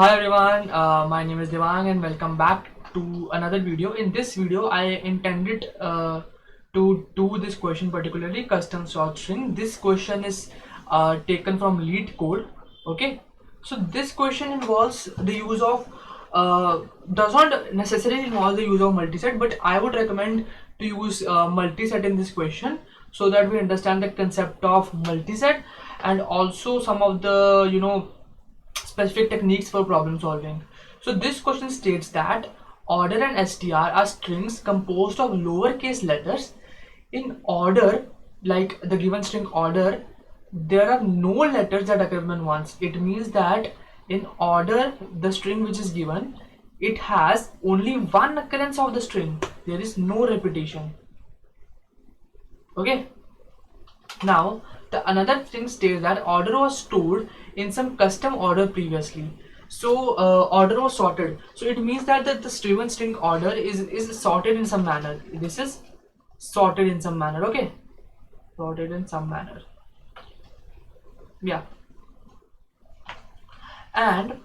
Hi everyone, my name is Devang and welcome back to another video. In this video, I intended to do this question, particularly custom short string. This question is taken from LeetCode. Okay, so this question involves the use of does not necessarily involve the use of multiset, but I would recommend to use multiset in this question so that we understand the concept of multiset and also some of the specific techniques for problem solving. So this question states that order and str are strings composed of lowercase letters in order, like the given string order. There are no letters that occur in once. It means that in order, the string which is given, it has only one occurrence of the string. There is no repetition. Okay. Now, the another thing states that order was stored in some custom order previously. So order was sorted. So it means that the string order is sorted in some manner. This is sorted in some manner. Okay, sorted in some manner. Yeah, and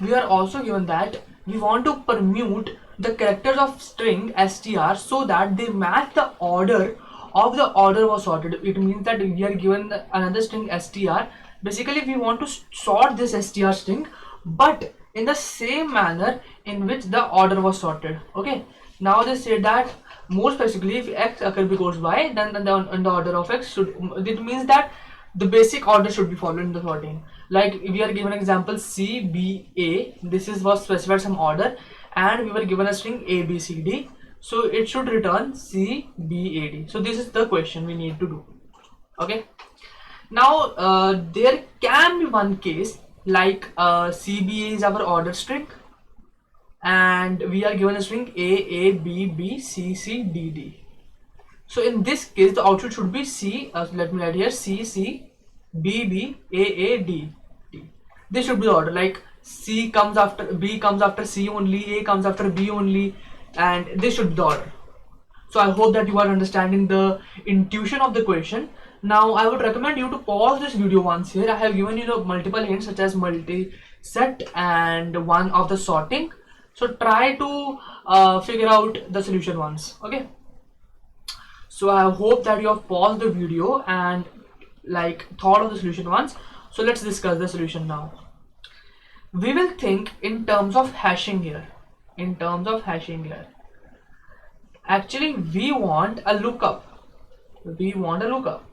we are also given that we want to permute the characters of string str so that they match the order of the order was sorted. It means that we are given another string str. Basically, we want to sort this str string, but in the same manner in which the order was sorted. Okay. Now they say that more specifically, if x occurs before y, then the order of x should. It means that the basic order should be followed in the sorting. Like we are given example C B A. This is was specified some order, and we were given a string A B C D. So it should return C B A D. So this is the question we need to do. Okay. Now there can be one case like CBA is our order string, and we are given a string A B B C C D D. So in this case, the output should be C. Let me write here C C B B A D D. This should be the order. Like C comes after B comes after C only, A comes after B only, and this should be the order. So I hope that you are understanding the intuition of the question. Now I would recommend you to pause this video once here. I have given you the multiple hints such as multi-set and one of the sorting. So try to figure out the solution once. Okay. So I hope that you have paused the video and like thought of the solution once. So let's discuss the solution now. We will think in terms of hashing here. In terms of hashing here. Actually, we want a lookup. We want a lookup.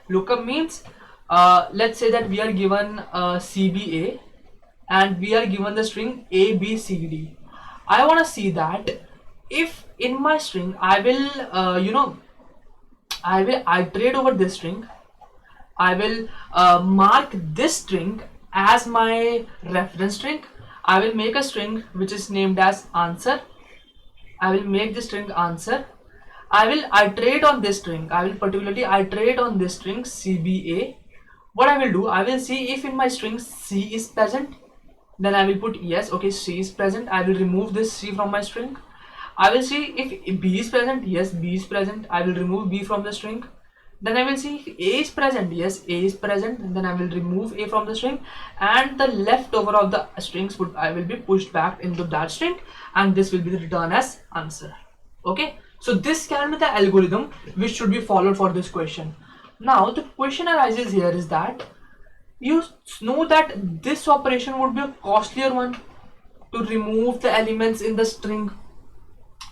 Lookup means let's say that we are given CBA and we are given the string ABCD. I want to see that if in my string I will I will iterate over this string. I will mark this string as my reference string. I will make a string which is named as answer. I will make this string answer. I will iterate on this string. I will particularly iterate on this string CBA. What I will do, I will see if in my string C is present. Then I will put yes, okay, C is present. I will remove this C from my string. I will see if B is present. Yes, B is present. I will remove B from the string. Then I will see if A is present. Yes, A is present. And then I will remove A from the string, and the leftover of the strings I will be pushed back into that string, and this will be the return as answer. Okay, so this can be the algorithm which should be followed for this question. Now the question arises here is that you know that this operation would be a costlier one to remove the elements in the string,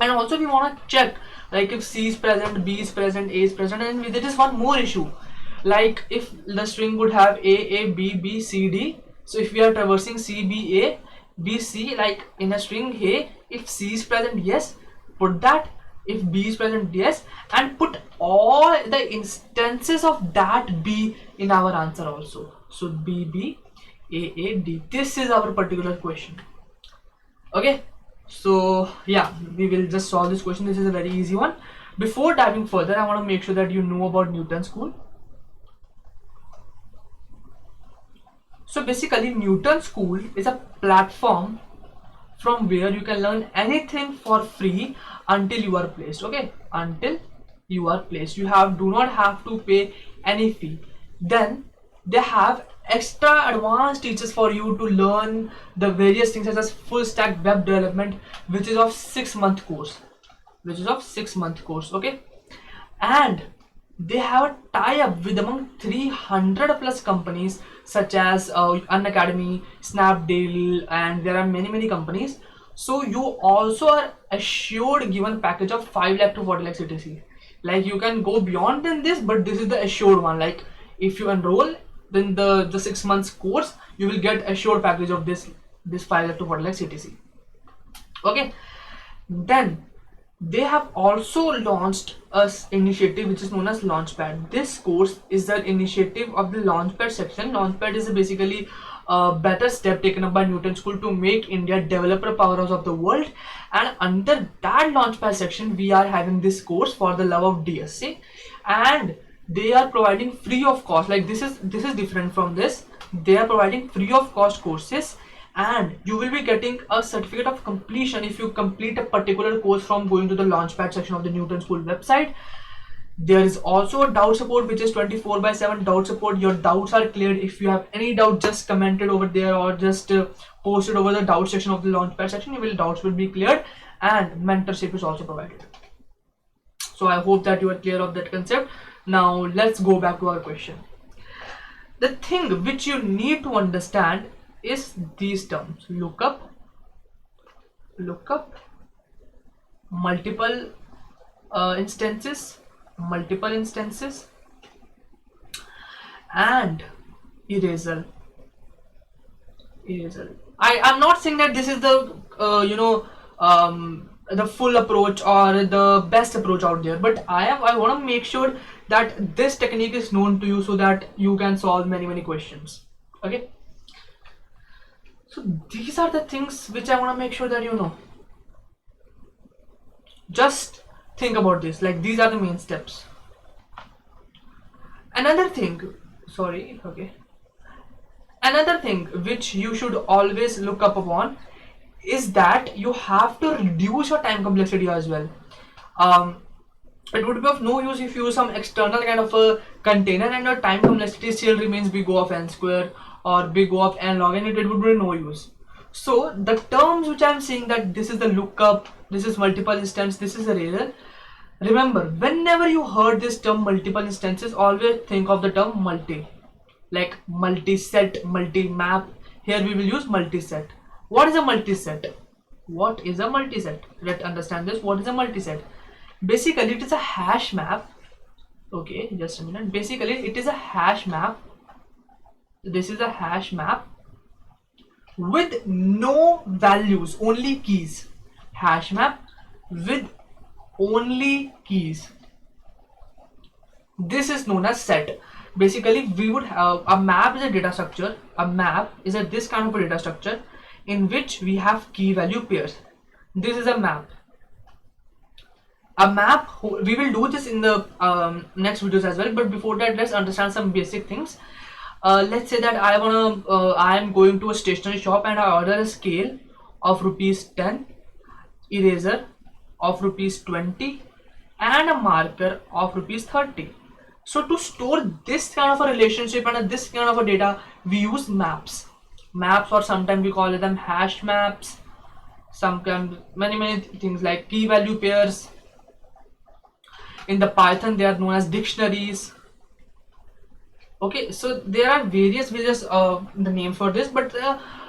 and also we want to check like if C is present, B is present, A is present, and there is one more issue. Like if the string would have A B B C D, so if we are traversing C B A B C, like in a string A, if C is present, yes, put that. If B is present, yes, and put all the instances of that B in our answer also. So B B A D. This is our particular question. Okay. So yeah, we will just solve this question. This is a very easy one. Before diving further, I want to make sure that you know about Newton School. So basically, Newton School is a platform from where you can learn anything for free until you are placed. Okay, until you are placed, you do not have to pay any fee. Then they have extra advanced teachers for you to learn the various things such as full stack web development, which is of 6 month course, okay. And they have a tie-up with among 300 plus companies such as Unacademy, Snapdeal, and there are many companies. So you also are assured given package of 5 lakh to 40 lakh CTC. Like you can go beyond than this, but this is the assured one. Like if you enroll, then the 6 months course, you will get assured package of this 5 lakh to 40 lakh CTC. Okay. Then they have also launched a initiative which is known as Launchpad. This course is the initiative of the Launchpad section. Launchpad is basically a better step taken up by Newton School to make India developer powerhouse of the world. And under that Launchpad section, we are having this course for the love of DSC, and they are providing free of cost. Like this is different from this. They are providing free of cost courses, and you will be getting a certificate of completion if you complete a particular course from going to the Launchpad section of the Newton School website. There is also a doubt support which is 24/7 doubt support. Your doubts are cleared. If you have any doubt, just comment it over there or just post it over the doubt section of the Launchpad section. Your doubts will be cleared, and mentorship is also provided. So I hope that you are clear of that concept. Now let's go back to our question. The thing which you need to understand is these terms: lookup, multiple instances, and eraser. I'm not saying that this is the the full approach or the best approach out there, but I want to make sure that this technique is known to you so that you can solve many questions. Okay. So these are the things which I want to make sure that you know. Just think about this. Like these are the main steps. Another thing which you should always look up upon is that you have to reduce your time complexity as well. It would be of no use if you use some external kind of a container and your time complexity still remains big O of n square or big O of n log n. It would be no use. So the terms which I'm saying, that this is the lookup, this is multiple instance, this is eraser. Remember, whenever you heard this term multiple instances, always think of the term multi, like multi-set, multi-map. Here we will use multi-set. What is a multi-set? Let's understand this. What is a multi-set? Basically, it is a hash map. Okay, just a minute. Basically, it is a hash map. This is a hash map with no values, only keys. Hash map with only keys. This is known as set. Basically, we would have a map is a data structure. A map is this kind of a data structure in which we have key value pairs. This is a map. We will do this in the next videos as well, but before that, let's understand some basic things. Let's say that I am going to a stationery shop and I order a scale of ₹10, eraser of ₹20, and a marker of ₹30. So to store this kind of a relationship and this kind of a data, we use maps, or sometimes we call them hash maps. Some kind, many things like key value pairs. In the Python, they are known as dictionaries. Okay, so there are various the name for this, but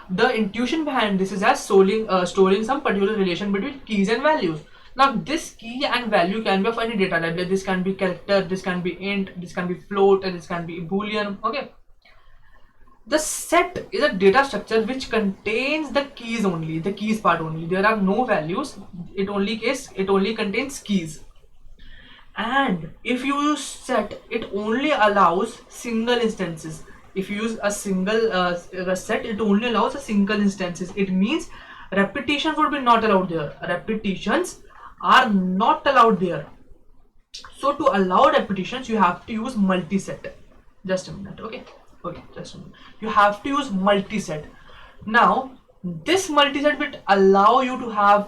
the intuition behind this is as storing some particular relation between keys and values. Now this key and value can be of any data type. This can be character, this can be int, this can be float, and this can be boolean. Okay. The set is a data structure which contains the keys only, the keys part only. There are no values. It only contains keys. And if you use set, it only allows single instances. If you use a single set, it only allows a single instances. It means repetitions would be not allowed there. Repetitions are not allowed there. So to allow repetitions, you have to use multi-set. Just a minute, okay, just a minute. You have to use multi-set. Now this multi-set will allow you to have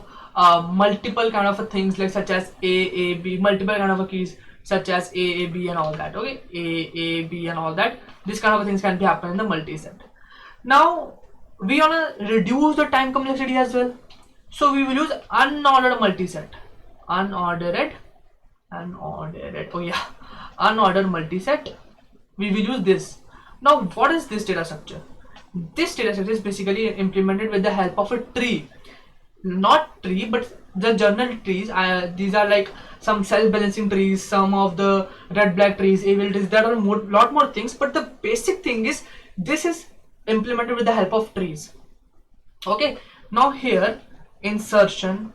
multiple kind of things, like such as A, B, multiple kind of keys such as A, B and all that. Okay, A, B and all that. This kind of things can be happen in the multi-set. Now we wanna reduce the time complexity as well, so we will use unordered multi-set. Unordered, oh yeah, unordered multi-set. We will use this. Now what is this data structure? This data structure is basically implemented with the help of a tree. Not tree, but the journal trees. These are like some self-balancing trees, some of the red black trees, evil trees. There are lot more things, but the basic thing is this is implemented with the help of trees. Okay, now here insertion,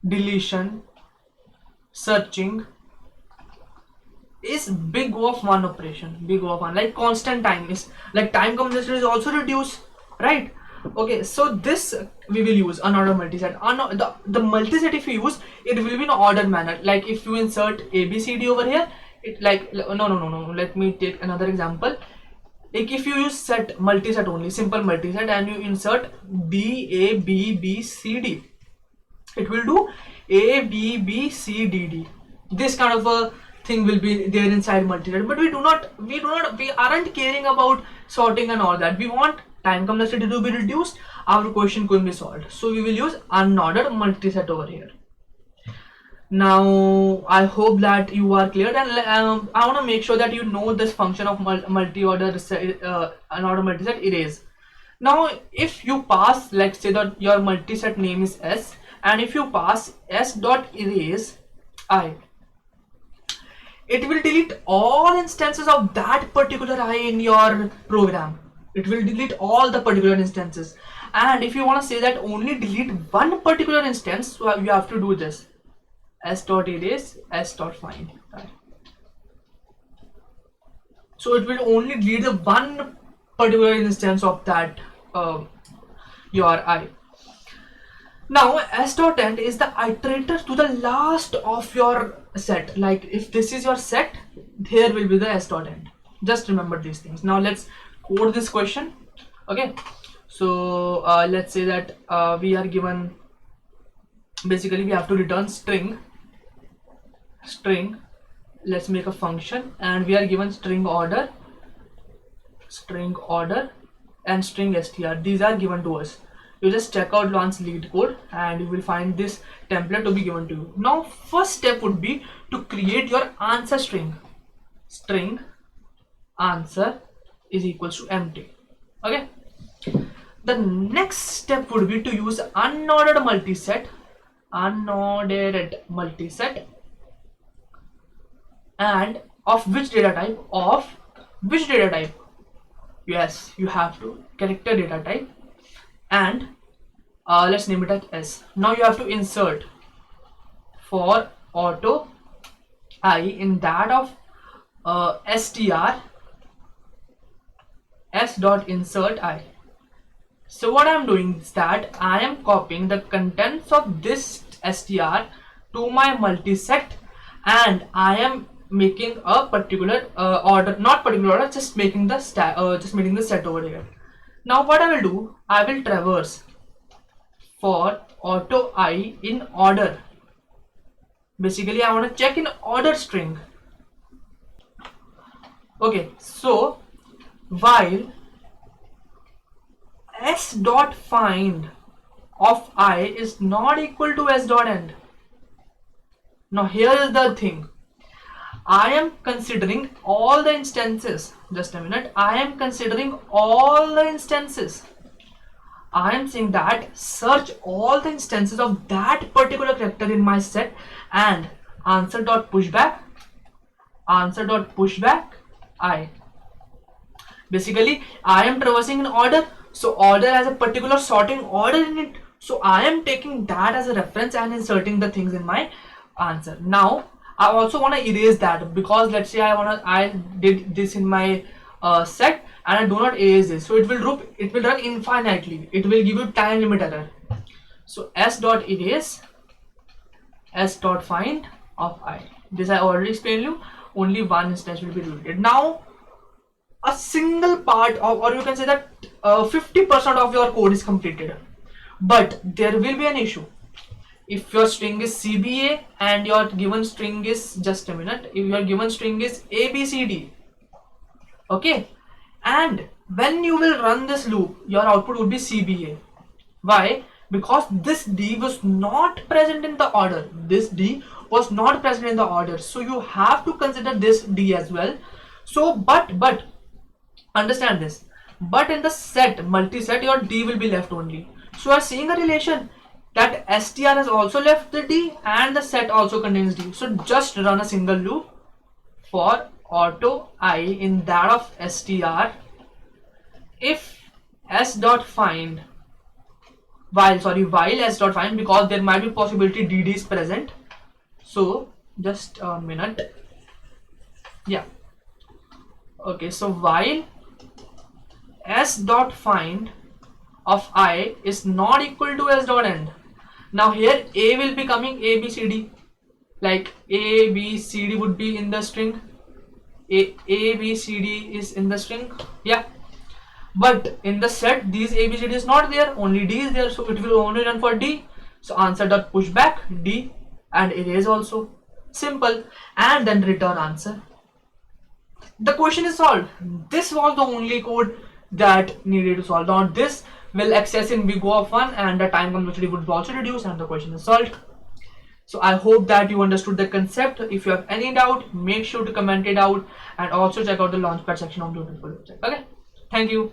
deletion, searching is big O of one operation, big O of one, like constant time is like time complexity is also reduced, right? Okay, so this we will use unordered multiset. The multiset, if you use, it will be in ordered manner. Like if you insert ABCD over here, it like no. Let me take another example. Like if you use set multiset only, simple multiset, and you insert DABBCD, it will do ABBCDD. This kind of a thing will be there inside multiset. But we aren't caring about sorting and all that. We want time complexity to be reduced, our question could be solved. So we will use unordered multiset over here. Now I hope that you are clear, and I want to make sure that you know this function of multi-order unordered multiset erase. Now if you pass, let's say that your multiset name is S, and if you pass S dot erase I, it will delete all instances of that particular I in your program. It will delete all the particular instances. And if you want to say that only delete one particular instance, so you have to do this: S dot erase, S dot find. So it will only delete the one particular instance of that your I. Now S dot end is the iterator to the last of your set. Like if this is your set, here will be the S dot end. Just remember these things. Now let's code this question. Okay, so let's say that we are given, basically we have to return string. Let's make a function, and we are given string order and string str. These are given to us. You just check out Launch lead code and you will find this template to be given to you. Now first step would be to create your answer string. String answer is equals to empty. Okay, the next step would be to use unordered multiset, and of which data type? Yes, you have to character data type, and let's name it as S. Now you have to insert for auto I in that of str S dot insert I. So what I am doing is that I am copying the contents of this str to my multiset, and I am making a particular order, not particular order, just making the set over here. Now what I will do, I will traverse for auto I in order. Basically I want to check in order string. Okay, so while S dot find of I is not equal to S dot end. Now here is the thing, I am considering all the instances. Just a minute, I am considering all the instances. I am saying that search all the instances of that particular character in my set, and answer dot pushback I. Basically I am traversing in order, so order has a particular sorting order in it, so I am taking that as a reference and inserting the things in my answer. Now I also want to erase that, because let's say I did this in my set and I do not erase this, so it will run infinitely. It will give you time limit error. So S dot erase, S dot find of I. This I already explained you. Only one instance will be deleted. Now a single part of, or you can say that 50% of your code is completed, but there will be an issue. If your string is CBA and your given string is, just a minute, if your given string is ABCD, Okay, and when you will run this loop, your output will be CBA. Why? Because this D was not present in the order. This D was not present in the order. So you have to consider this D as well. So, but understand this. But in the set, multi-set, your D will be left only. So you are seeing a relation that str has also left the D and the set also contains D. So just run a single loop for auto I in that of str if s dot find while s dot find, because there might be possibility dd is present. So just a minute. Yeah, okay, so while s dot find of I is not equal to s dot end. Now here a will be coming a b c d, like a b c d would be in the string. A B C D is in the string, yeah. But in the set, these A B C D is not there, only D is there, so it will only run for D. So answer dot push back D and erase also. Simple, and then return answer. The question is solved. This was the only code that needed to solve. Now this will access in big O of 1 and the time complexity would also reduce and the question is solved. So I hope that you understood the concept. If you have any doubt, make sure to comment it out and also check out the Launchpad section of Beautiful website. Okay, thank you.